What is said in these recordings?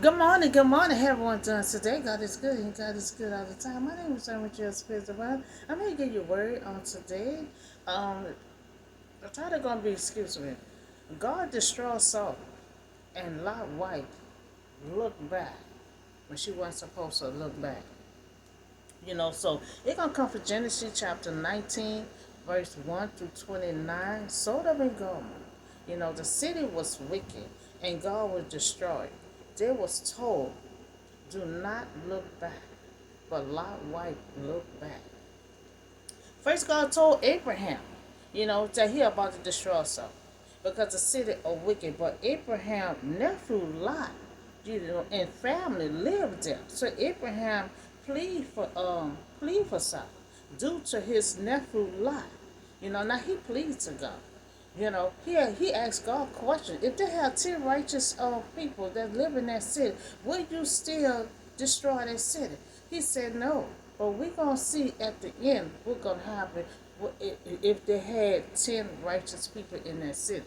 Good morning, how everyone doing today? God is good and God is good all the time. My name is Richard Spirit Divine. I'm going to give you a word on today. Um, the title going to be, excuse me, God destroyed Sodom and Lot wife looked back when she wasn't supposed to look back. So it's going to come from Genesis chapter 19, verse 1 through 29. Sodom and Gomorrah. The city was wicked and God was destroyed. They was told, do not look back. But Lot's wife looked back. First, God told Abraham, that he about to destroy something because the city are wicked. But Abraham's nephew Lot, and family lived there. So Abraham plead for something due to his nephew Lot. Now he pleads to God. He asked God a question. If they have 10 righteous people that live in that city, will you still destroy that city? He said no. But we're going to see at the end what's going to happen if they had 10 righteous people in that city.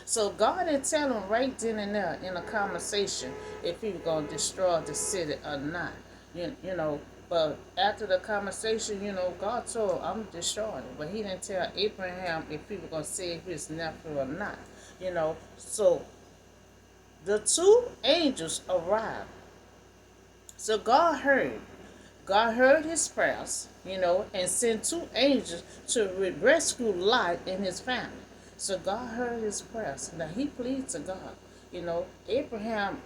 So God didn't tell him right then and there in a conversation if he was going to destroy the city or not. But after the conversation, God told him, I'm destroying it. But he didn't tell Abraham if he was going to save his nephew or not. So the two angels arrived. So God heard his prayers, and sent two angels to rescue Lot and his family. So God heard his prayers. Now he pleaded to God. Abraham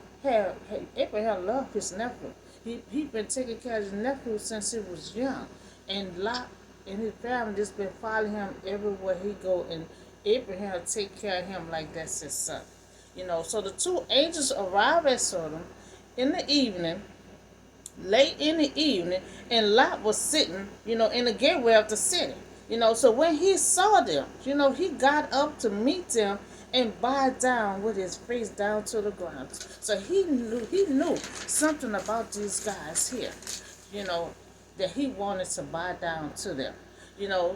Abraham loved his nephew. He been taking care of his nephew since he was young, and Lot and his family just been following him everywhere he go, and Abraham take care of him like that's his son. So the two angels arrived at Sodom in the evening, late in the evening, and Lot was sitting, in the gateway of the city. So when he saw them, he got up to meet them and bowed down with his face down to the ground. So he knew something about these guys here, you know, that he wanted to bow down to them.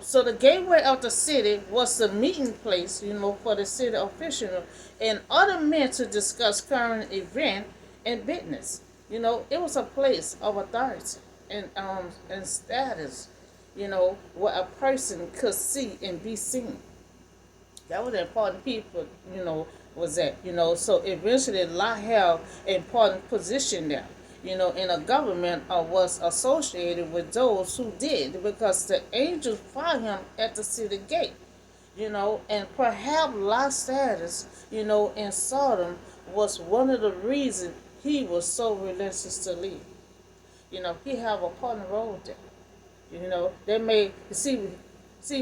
So the gateway of the city was the meeting place, for the city officials and other men to discuss current event and business. It was a place of authority and status, where a person could see and be seen. That was the important people, was that, so eventually Lot held an important position there, in a government was associated with those who did because the angels found him at the city gate, and perhaps Lot's status, in Sodom was one of the reasons he was so relentless to leave. He have a partner role there. They may see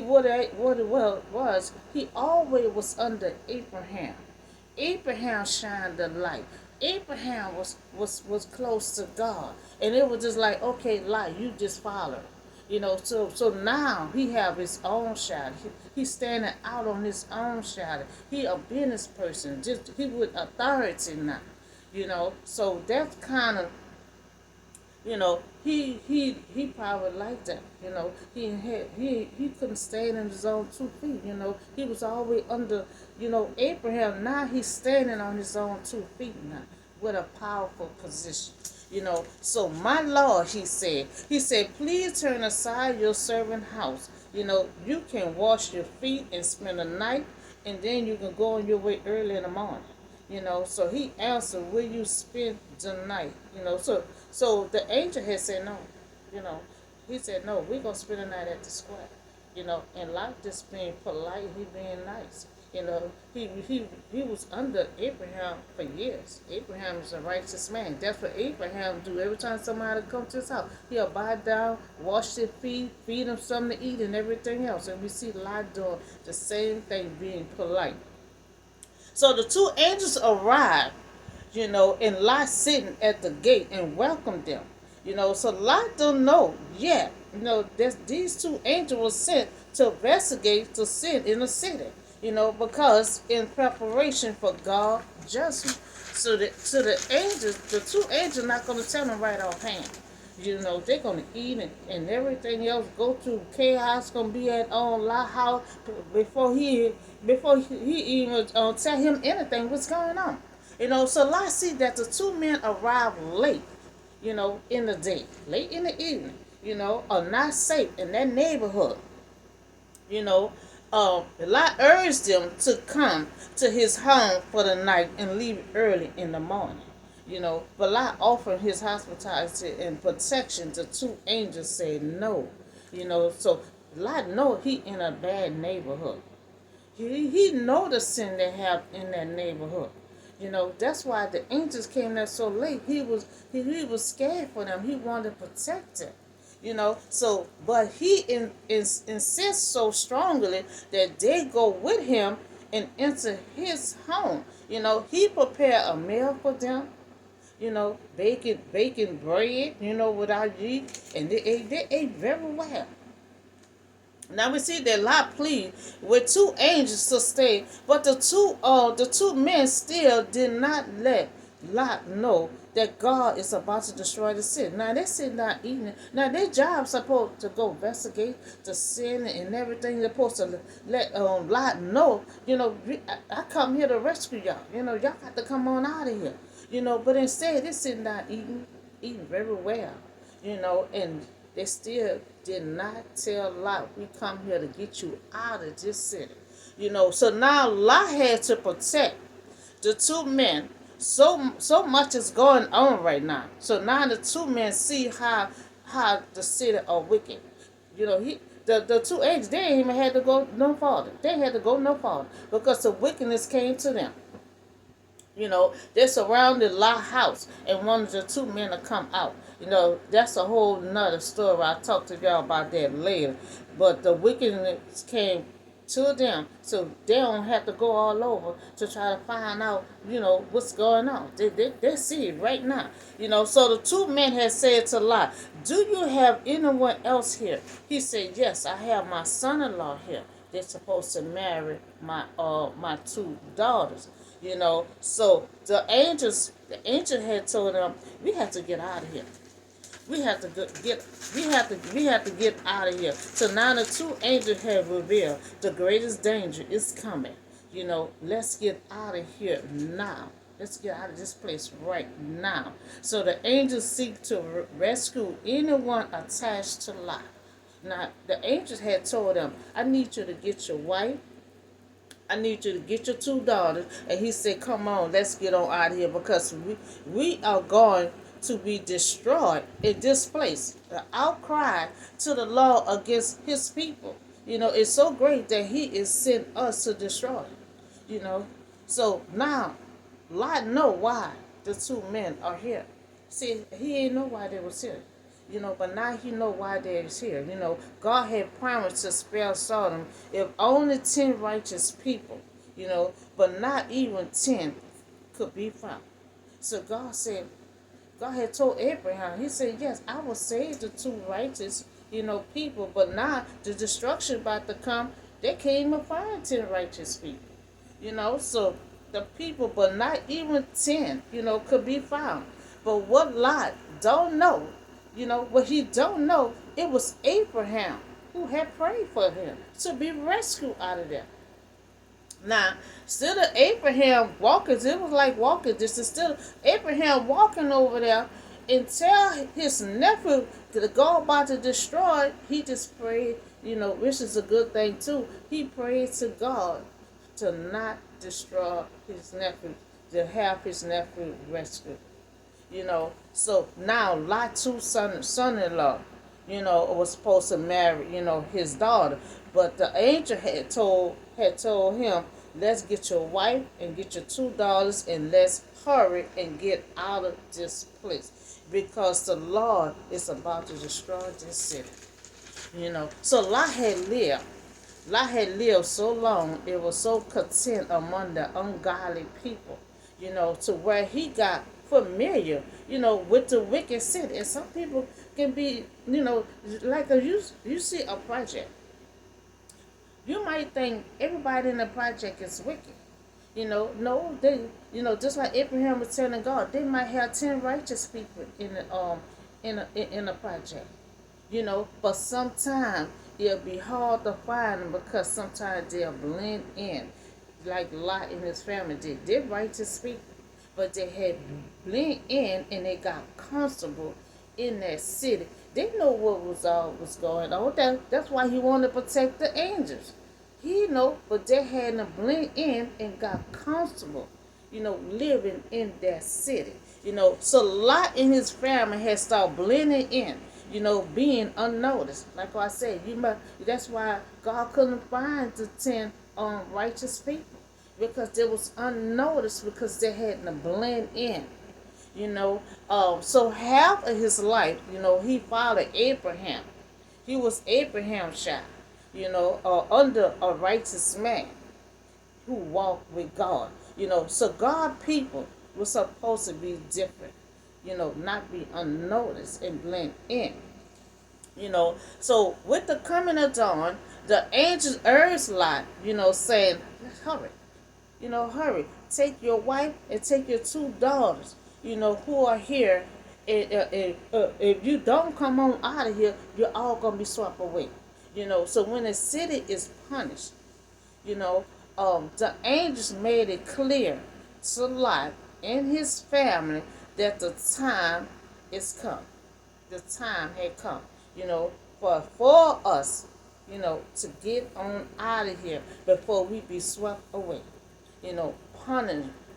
what it was. He always was under Abraham. Abraham shined the light. Abraham was close to God, and it was just like, okay, light, you just follow. So now he have his own shadow. He's standing out on his own shadow. He a business person. He with authority now. So that's kind of, he probably liked that. He couldn't stand in his own 2 feet. He was always under, Abraham. Now he's standing on his own 2 feet now with a powerful position. So my Lord, he said, please turn aside your servant house. You can wash your feet and spend the night, and then you can go on your way early in the morning. So he answered, will you spend the night? So the angel had said no. You know, he said no, we're gonna spend the night at the square. And Lot just being polite, he being nice. He was under Abraham for years. Abraham is a righteous man. That's what Abraham do. Every time somebody comes to his house, he'll bow down, wash their feet, feed them something to eat, and everything else. And we see Lot doing the same thing, being polite. So the two angels arrived, and Lot sitting at the gate and welcomed them. So Lot don't know yet, these two angels were sent to investigate the sin in the city, because in preparation for God's judgment. So the angels, the two angels not going to tell them right offhand. They're going to eat and everything else, go through chaos, going to be at on Lot house before he even tell him anything what's going on. So Lot see that the two men arrived late, in the day, late in the evening, are not safe in that neighborhood. You know, Lot urged them to come to his home for the night and leave early in the morning. But Lot offered his hospitality and protection. The two angels said no. So Lot know he in a bad neighborhood. He know the sin they have in that neighborhood. That's why the angels came there so late. He was scared for them. He wanted to protect them. So but insists so strongly that they go with him and enter his home. He prepared a meal for them. Baking bread. Without yeast, and they ate very well. Now we see that Lot pleaded with two angels to stay, but the two men still did not let Lot know that God is about to destroy the city. Now they sit not eating it. Now their job supposed to go investigate the sin and everything. They're supposed to let Lot know. I come here to rescue y'all. Y'all got to come on out of here. But instead they sit not eating very well. And they still did not tell Lot, we come here to get you out of this city. So now Lot had to protect the two men. So much is going on right now. So now the two men see how the city are wicked. The two angels, they ain't even had to go no farther. They had to go no farther because the wickedness came to them. They surrounded Lot's house and wanted the two men to come out. That's a whole nother story. I'll talk to y'all about that later. But the wickedness came to them, so they don't have to go all over to try to find out, what's going on. They see it right now. So the two men had said to Lot, do you have anyone else here? He said, yes, I have my son-in-law here. They're supposed to marry my two daughters. So the angel had told them, we have to get out of here. We have to get out of here. So now the two angels have revealed the greatest danger is coming. Let's get out of here now. Let's get out of this place right now. So the angels seek to rescue anyone attached to Lot. Now the angels had told them, I need you to get your wife. I need you to get your two daughters. And he said, come on, let's get on out of here because we are going to be destroyed in this place. The outcry to the Lord against his people, is so great that he is sent us to destroy it. So now Lot know why the two men are here. See, he ain't know why they was here. But now he know why they're here. God had promised to spare Sodom if only 10 righteous people, but not even 10 could be found. So God had told Abraham, he said, yes, I will save the two righteous, people, but now the destruction about to come, they can't even find 10 righteous people. So the people, but not even 10, could be found. But what Lot don't know, what he don't know, it was Abraham who had prayed for him to be rescued out of there. Now, still of Abraham walking, it was like walking. This is still Abraham walking over there and tell his nephew that God about to destroy. He just prayed, which is a good thing too. He prayed to God to not destroy his nephew, to have his nephew rescued. So now Lot two son-in-law, was supposed to marry, his daughter. But the angel had told him, let's get your wife and get your two daughters and let's hurry and get out of this place. Because the Lord is about to destroy this city. So Lot had lived so long, it was so content among the ungodly people, to where he got familiar, with the wicked city. And some people can be, like you see a project. You might think everybody in the project is wicked. No, they, just like Abraham was telling God, they might have 10 righteous people in a project. But sometimes it'll be hard to find them because sometimes they'll blend in, like Lot and his family did. They're righteous people. but they had blend in and they got comfortable in that city. They know what was going on. That's why he wanted to protect the angels. He know, but they had to blend in and got comfortable, living in that city. So Lot and his family had started blending in, being unnoticed. Like I said, that's why God couldn't find the 10 righteous people because they was unnoticed because they had to blend in. So half of his life, he followed Abraham. He was Abraham's child, under a righteous man who walked with God. So God people were supposed to be different, not be unnoticed and blend in. So with the coming of dawn, the angels urged Lot, saying, hurry, hurry. Take your wife and take your 2 daughters, who are here. If you don't come on out of here, you're all going to be swept away. So when a city is punished, the angels made it clear to Lot and his family that the time is come. The time had come, for us, to get on out of here before we be swept away.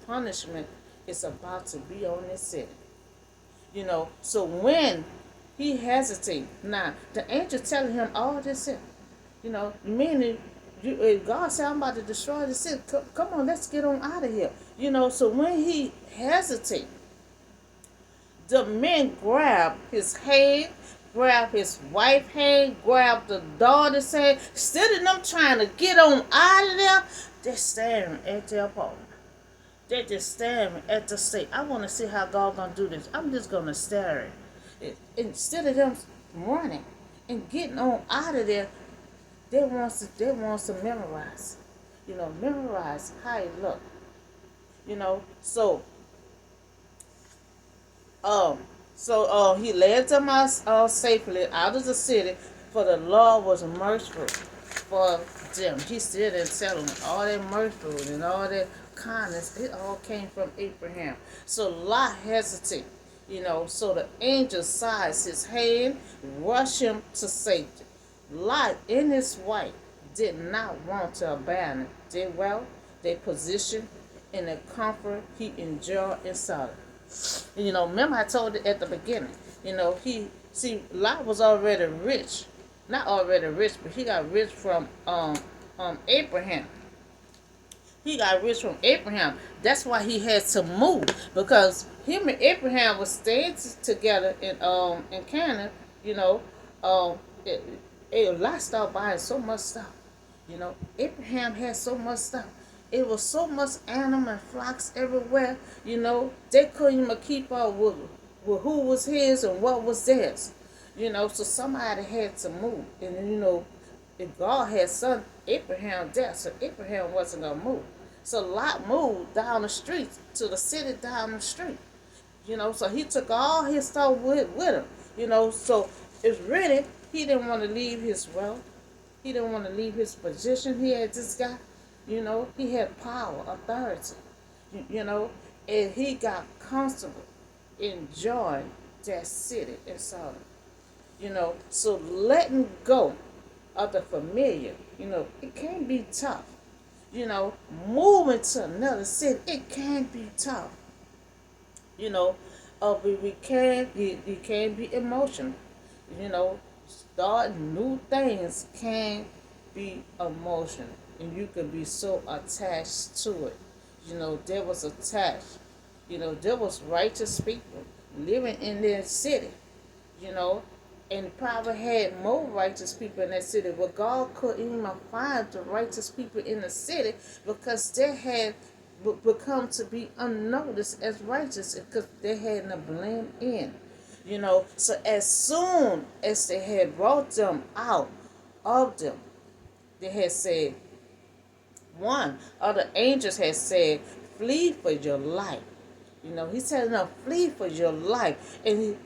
Punishment is about to be on this city. So when he hesitated, now the angel telling him all this here, meaning God said, I'm about to destroy the city. Come on, let's get on out of here. So when he hesitated, the men grabbed his hand, grabbed his wife's hand, grabbed the daughter's hand. Instead of them trying to get on out of there, they're staring at their opponent. They're just staring at the state. I want to see how God gonna do this. I'm just gonna stare at it. Instead of them running and getting on out of there, they want to memorize. Memorize how it look. So he led them out safely out of the city, for the Lord was merciful for them. He still didn't tell them all that merciful and all that kindness. It all came from Abraham. So Lot hesitated. So the angel seized his hand, rushed him to safety. Lot and his wife did not want to abandon their wealth, their position, and the comfort he enjoyed in Sodom. Remember I told it at the beginning. Lot was already rich, not already rich, but he got rich from Abraham. He got rich from Abraham. That's why he had to move, because him and Abraham was staying together in Canaan. Lot started buying so much stuff. Abraham had so much stuff. It was so much animal and flocks everywhere. They couldn't even keep up with who was his and what was theirs. So somebody had to move. And if God had son Abraham there, so Abraham wasn't gonna move. So Lot moved down the street to the city down the street. So he took all his stuff with him. So it's really, he didn't want to leave his wealth. He didn't want to leave his position. He had this guy, he had power, authority, and he got comfortable enjoying that city in Sodom. So letting go of the familiar, it can be tough. Moving to another city, it can be tough. We can, you can be emotional. Starting new things can be emotional, and you can be so attached to it. There was attached. There was righteous people living in their city. And probably had more righteous people in that city, but God couldn't even find the righteous people in the city because they had become to be unnoticed as righteous because they had to blend in. So as soon as they had brought them out of them, they had said, one of the angels had said, flee for your life. He telling them, flee for your life. And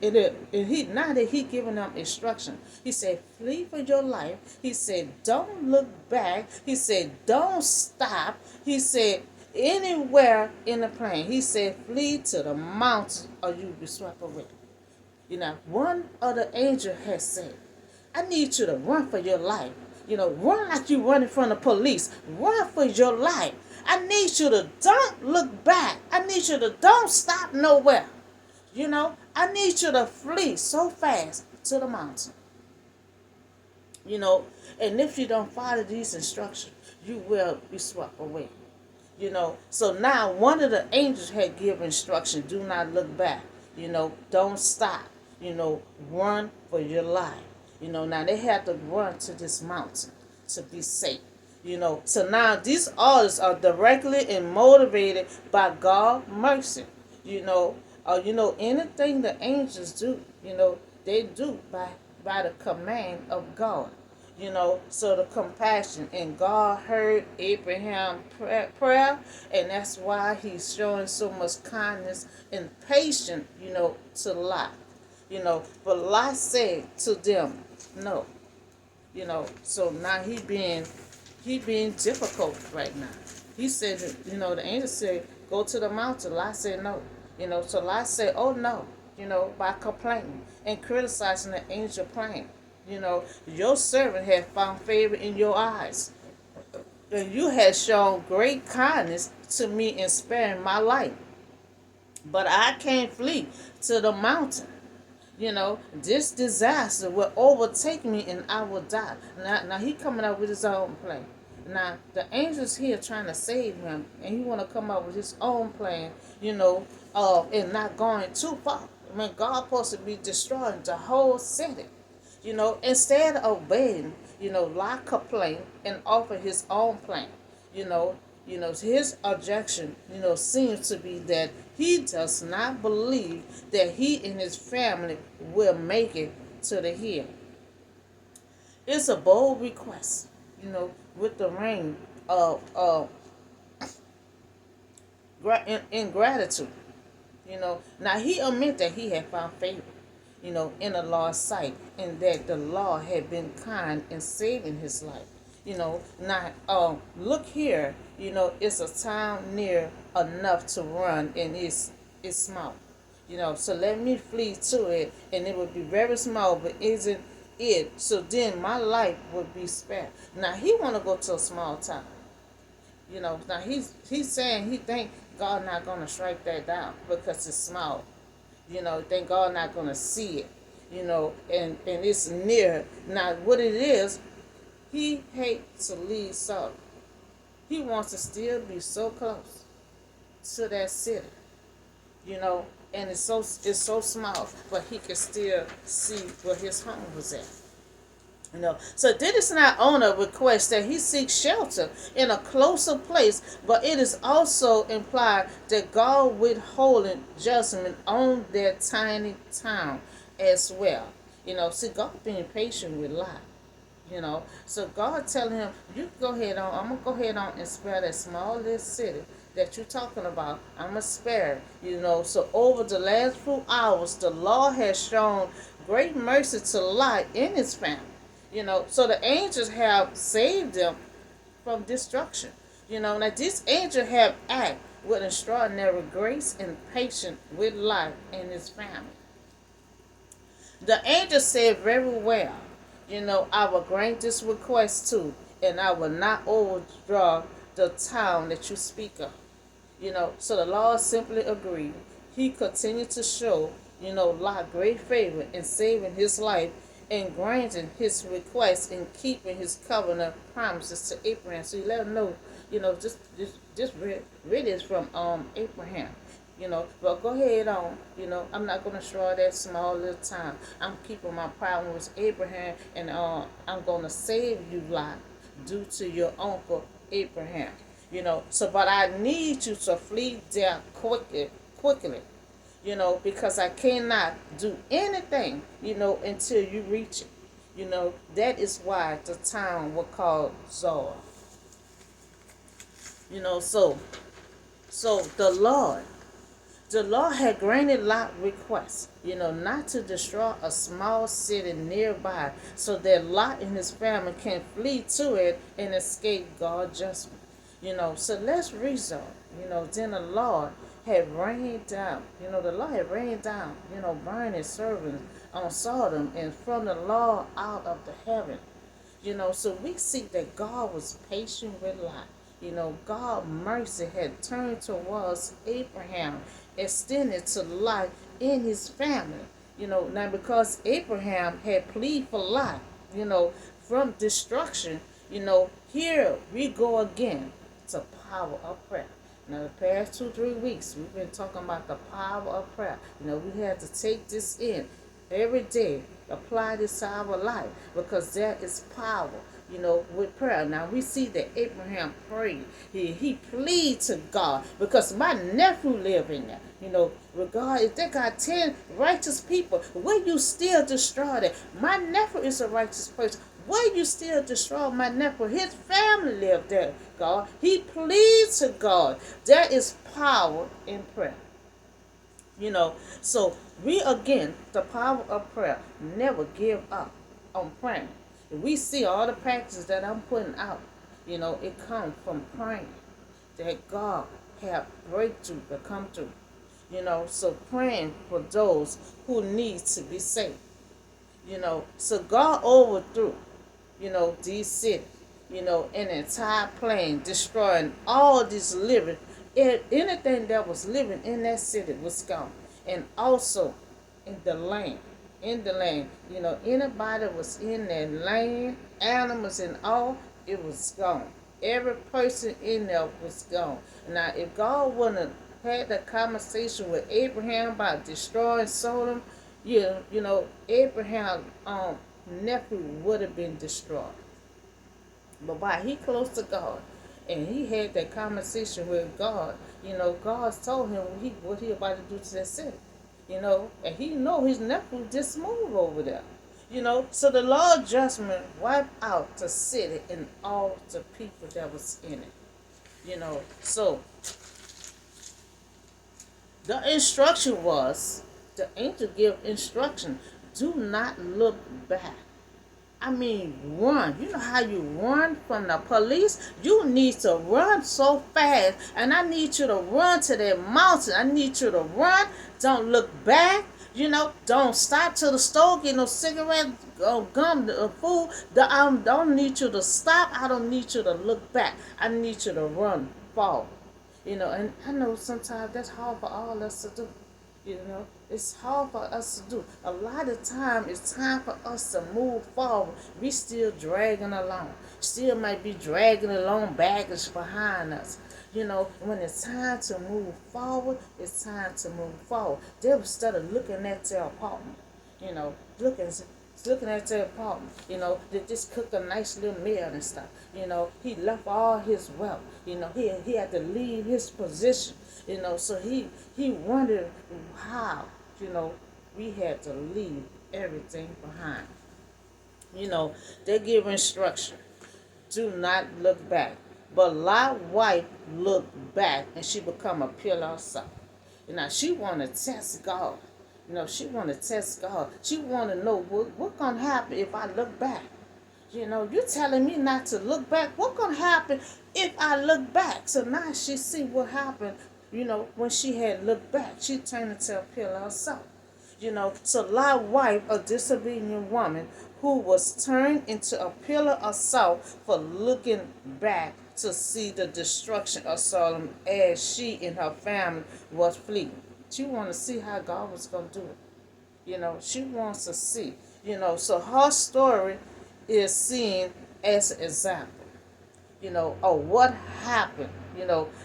he now that he giving them instruction, he said, flee for your life. He said, don't look back. He said, don't stop. He said, Anywhere in the plain, he said, flee to the mountains or you be swept away. One other angel has said, I need you to run for your life. Run like you running from the police. Run for your life. I need you to don't look back. I need you to don't stop nowhere. I need you to flee so fast to the mountain. And if you don't follow these instructions, you will be swept away. So now one of the angels had given instruction, do not look back. Don't stop. Run for your life. Now they had to run to this mountain to be safe. So now these orders are directly and motivated by God's mercy. Anything the angels do, they do by the command of God. So the compassion, and God heard Abraham's prayer, and that's why he's showing so much kindness and patience, to Lot. But Lot said to them, no. So now he being difficult right now. He said, the angel said, go to the mountain. Lot said no. So Lot said, oh no, by complaining and criticizing the angel plan. Your servant had found favor in your eyes. And you had shown great kindness to me in sparing my life. But I can't flee to the mountain. This disaster will overtake me and I will die. Now he coming up with his own plan. Now the angel's here trying to save him, and he want to come up with his own plan, and not going too far. God supposed to be destroying the whole city. Instead of obeying, Lot complained and offer his own plan. His objection, seems to be that he does not believe that he and his family will make it to the hill. It's a bold request, with the ring of ingratitude. Now he admit that he had found favor, in the Lord's sight, and that the Lord had been kind in saving his life. Now, look here, it's a town near enough to run, and it's small. So let me flee to it, and it would be very small, but isn't it? So then my life would be spared. Now he want to go to a small town. Now he's saying he think God not gonna strike that down because it's small. Think God not gonna see it. And it's near. Now what it is, he hates to leave Sodom. He wants to still be so close to that city. And it's so small, but he can still see where his home was at. So this is not only a request that he seeks shelter in a closer place, but it is also implied that God withholding judgment on their tiny town as well. See, God being patient with Lot. So God telling him, you go ahead on, I'm going to go ahead on and spare that small little city that you're talking about. I'm going to spare, So over the last few hours, the Lord has shown great mercy to Lot and his family. So the angels have saved them from destruction. Now this angel have acted with extraordinary grace and patience with Lot and his family. The angel said very well, I will grant this request too, and I will not overdraw the town that you speak of. So the Lord simply agreed. He continued to show, Lot great favor in saving his life and granting his request and keeping his covenant promises to Abraham. So you let him know, this really is from Abraham. But go ahead on. I'm not going to destroy that small little town. I'm keeping my promise with Abraham, and I'm going to save you, Lot, due to your uncle Abraham. But I need you to flee there quickly. Because I cannot do anything, until you reach it. That is why the town was called Zoar. So the Lord had granted Lot request, not to destroy a small city nearby so that Lot and his family can flee to it and escape God's judgment. So let's resolve. Then the Lord had rained down, the Lord had rained down, burning servants on Sodom and from the Lord out of the heaven. So we see that God was patient with Lot. God mercy had turned towards Abraham, extended to Lot in his family. Now because Abraham had pleaded for Lot, you know, from destruction, here we go again to power of prayer. Now, the past 2, 3 weeks, we've been talking about the power of prayer. We had to take this in every day, apply this to our life because there is power, with prayer. Now, we see that Abraham prayed. He pleaded to God because my nephew lived in there. With God, if they got 10 righteous people, will you still destroy that? My nephew is a righteous person. Will you still destroy my nephew? His family lived there, God. He pleads to God. There is power in prayer. So we again, the power of prayer, never give up on praying. If we see all the practices that I'm putting out, it comes from praying that God have breakthrough to come through. So praying for those who need to be saved. So God overthrew, these cities, an entire plane, destroying all these living. Anything that was living in that city was gone. And also in the land. In the land. Anybody that was in that land, animals and all, it was gone. Every person in there was gone. Now, if God wouldn't have had that conversation with Abraham about destroying Sodom, Abraham's nephew would have been destroyed. But while he close to God, and he had that conversation with God, God told him what he about to do to that city. And he know his nephew just moved over there. So the Lord judgment wiped out the city and all the people that was in it. So the instruction was, the angel gave instruction, do not look back. I mean, run. You know how you run from the police? You need to run so fast. And I need you to run to that mountain. I need you to run. Don't look back. Don't stop to the store, get no cigarette, gum, food. I don't need you to stop. I don't need you to look back. I need you to run forward. And I know sometimes that's hard for all of us to do. It's hard for us to do. A lot of time it's time for us to move forward. We still dragging along. Still might be dragging along baggage behind us. When it's time to move forward, it's time to move forward. They instead of looking at their apartment, looking at their apartment, they just cook a nice little meal and stuff. He left all his wealth. He had to leave his position. So he wondered how, we had to leave everything behind. They give instruction. Do not look back. But Lot's wife looked back and she become a pillar of salt. She want to test God. She want to test God. She want to know what going to happen if I look back. You're telling me not to look back. What going to happen if I look back? So now she see what happened, when she had looked back. She turned into a pillar of salt. So Lot's wife, a disobedient woman who was turned into a pillar of salt for looking back to see the destruction of Sodom as she and her family was fleeing. She wanted to see how God was going to do it. She wants to see. So her story is seen as an example, of what happened,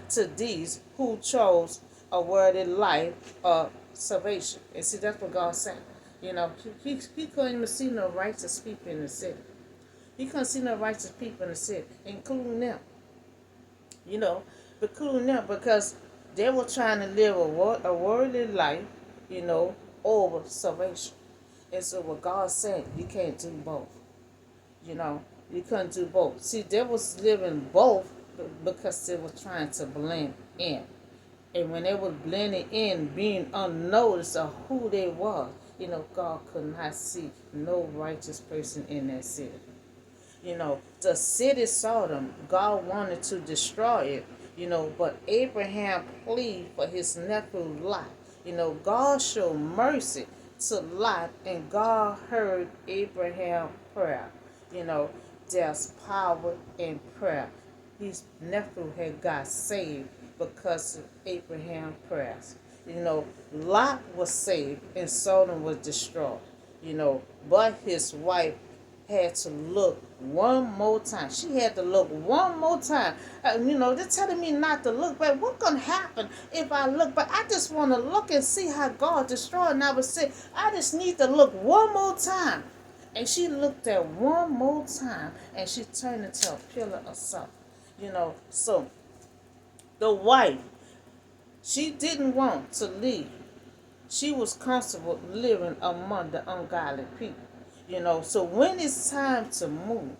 to these who chose a worthy life of salvation. And see, that's what God said. He couldn't even see no righteous people in the city. He couldn't see no righteous people in the city, including them. Including them because they were trying to live a worldly life, over salvation. And so what God said, you can't do both. You couldn't do both. See, they was living both because they were trying to blend in. And when they were blending in, being unnoticed of who they were, God could not see no righteous person in that city. The city Sodom, God wanted to destroy it But Abraham pleaded for his nephew Lot. God showed mercy to Lot, and God heard Abraham's prayer. You know, there's power in prayer. His nephew had got saved because of Abraham's prayers. Lot was saved and Sodom was destroyed. But his wife had to look one more time. She had to look one more time. They're telling me not to look back. What's going to happen if I look back? I just want to look and see how God destroyed. And I would say, I just need to look one more time. And she looked at one more time and she turned into a pillar of salt. So the wife, she didn't want to leave. She was comfortable living among the ungodly people. So when it's time to move,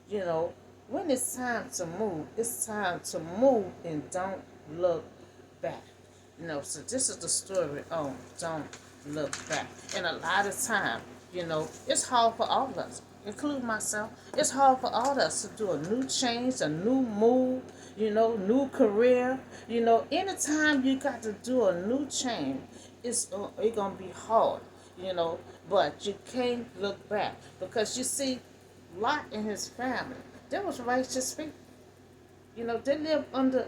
you know, when it's time to move and don't look back. So this is the story on don't look back. And a lot of time, it's hard for all of us, including myself. It's hard for all of us to do a new change, a new move, new career. Anytime you got to do a new change, it's gonna be hard, but you can't look back because you see Lot and his family, they was righteous people. They lived under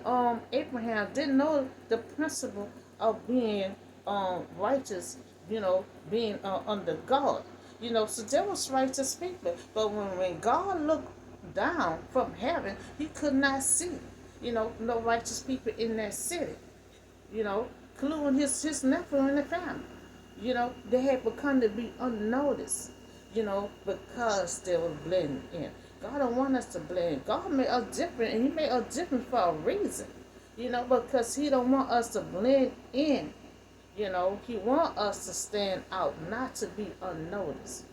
Abraham, didn't know the principle of being righteous, being under God. So they was righteous people. But when God looked down from heaven, he could not see, no righteous people in that city, including his nephew and the family. They had become to be unnoticed, because they were blending in. God don't want us to blend. God made us different, and he made us different for a reason, because he don't want us to blend in. He want us to stand out, not to be unnoticed.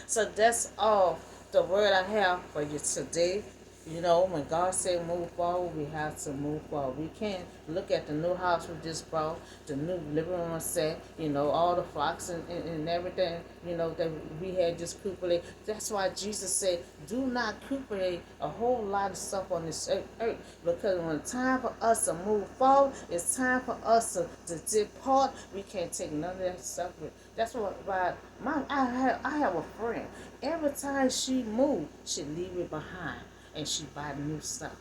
So that's all the word I have for you today. When God said move forward, we have to move forward. We can't look at the new house we just bought, the new living room set, all the flocks and everything, that we had just cooperated. That's why Jesus said, do not cooperate a whole lot of stuff on this earth. Because when it's time for us to move forward, it's time for us to depart. We can't take none of that stuff with. That's why I have a friend. Every time she moved, she leave it behind and she buy new stuff.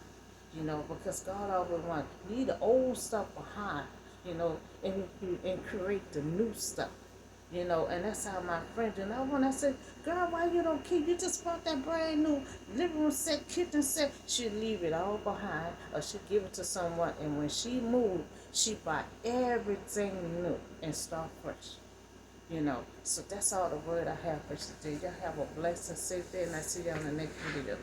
Because God always wants leave the old stuff behind, and create the new stuff. And that's how my friend did. And when I said, girl, why you don't keep? You just bought that brand new living room set, kitchen set. She'll leave it all behind, or she'll give it to someone. And when she moved, she buy everything new and start fresh. So that's all the word I have for you today. Y'all have a blessed and safe day, and I see y'all in the next video.